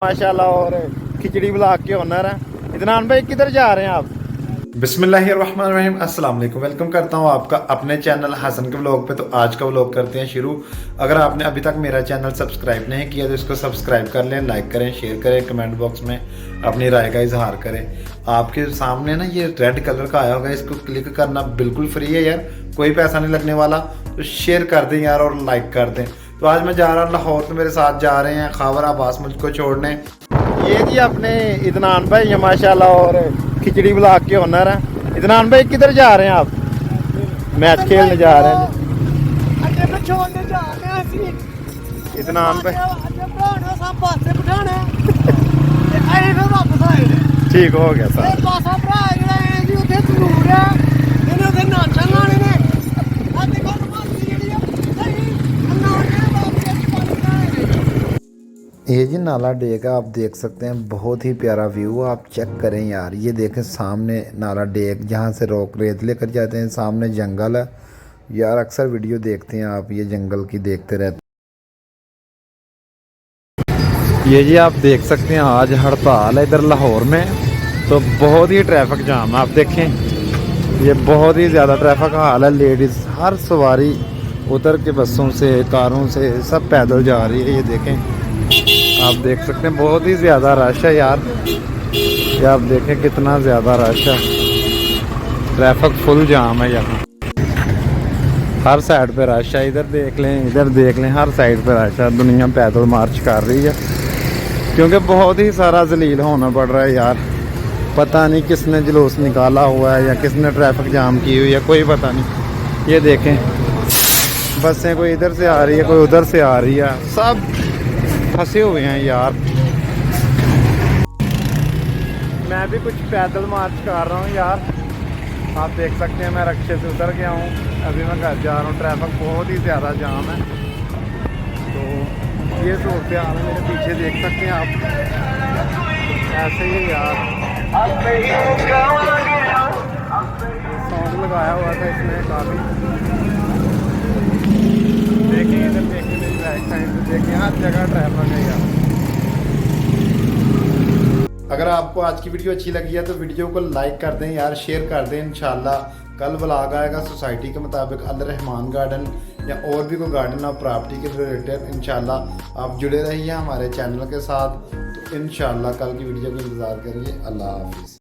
माशाल्लाह। और खिचड़ी ब्लॉग के ओनर हैं। इदनान भाई किधर जा रहे हैं आप? बिस्मिल्लाहिर्रहमानिर्रहीम, अस्सलाम वालेकुम। वेलकम करता हूँ आपका अपने चैनल हसन के व्लॉग पे। तो आज का व्लॉग करते हैं शुरू। अगर आपने अभी तक मेरा चैनल सब्सक्राइब नहीं किया तो इसको सब्सक्राइब कर लें, लाइक करें, शेयर करें, कमेंट बॉक्स में अपनी राय का इजहार करें। आपके सामने ना ये रेड कलर का आया होगा, इसको क्लिक करना बिल्कुल फ्री है यार, कोई पैसा नहीं लगने वाला। तो शेयर कर दें यार और लाइक कर दें। तो आज मैं जा रहा हूँ लाहौर, तो मेरे साथ जा रहे हैं खावर अब्बास मुझको छोड़ने। ये जी अपने इदनान भाई हैं माशाल्लाह। और खिचड़ी ब्लॉग के ओनर हैं। इदनान भाई किधर जा रहे हैं आप? मैच खेलने जा रहे हैं। इदनान भाई ठीक हो गया सर। ये जी नाला डेक है, आप देख सकते हैं, बहुत ही प्यारा व्यू है। आप चेक करें यार, ये देखें सामने नाला डेक, जहाँ से रोक रेत लेकर जाते हैं। सामने जंगल है यार, अक्सर वीडियो देखते हैं आप, ये जंगल की देखते रहते हैं। ये जी आप देख सकते हैं आज हड़ताल है इधर लाहौर में, तो बहुत ही ट्रैफिक जाम है। आप देखें ये बहुत ही ज़्यादा ट्रैफिक का हाल है। लेडीज़ हर सवारी उतर के बसों से, कारों से, सब पैदल जा रही है। ये देखें, आप देख सकते हैं बहुत ही ज़्यादा रश है यार। ये आप देखें कितना ज़्यादा रश है, ट्रैफिक फुल जाम है यहाँ। हर साइड पे रश है, इधर देख लें, इधर देख लें, हर साइड पे रश है। दुनिया पैदल मार्च कर रही है क्योंकि बहुत ही सारा जलील होना पड़ रहा है यार। पता नहीं किसने जुलूस निकाला हुआ है या किसने ट्रैफिक जाम की हुई है, कोई पता नहीं। ये देखें बसें कोई इधर से आ रही है, कोई उधर से आ रही है, सब फंसे हुए हैं यार। मैं भी कुछ पैदल मार्च कर रहा हूँ यार। आप देख सकते हैं मैं रक्शे से उतर गया हूँ, अभी मैं घर जा रहा हूँ। ट्रैफिक बहुत ही ज़्यादा जाम है। तो ये सूरत हाल है, मेरे पीछे देख सकते हैं आप। ऐसे ही यार साउंड लगाया हुआ था इसमें काफ़ी। देखिए इधर देखिए, मेरी बैक साइड से देखिए, हर जगह ट्रैफिक है यार। अगर आपको आज की वीडियो अच्छी लगी है तो वीडियो को लाइक कर दें यार, शेयर कर दें। इंशाल्लाह कल व्लॉग आएगा सोसाइटी के मुताबिक अल रहमान गार्डन या और भी कोई गार्डन और प्रॉपर्टी के रिलेटेड। इंशाल्लाह आप जुड़े रहिए हमारे चैनल के साथ। तो इंशाल्लाह कल की वीडियो का इंतज़ार करिए। अल्लाह हाफिज़।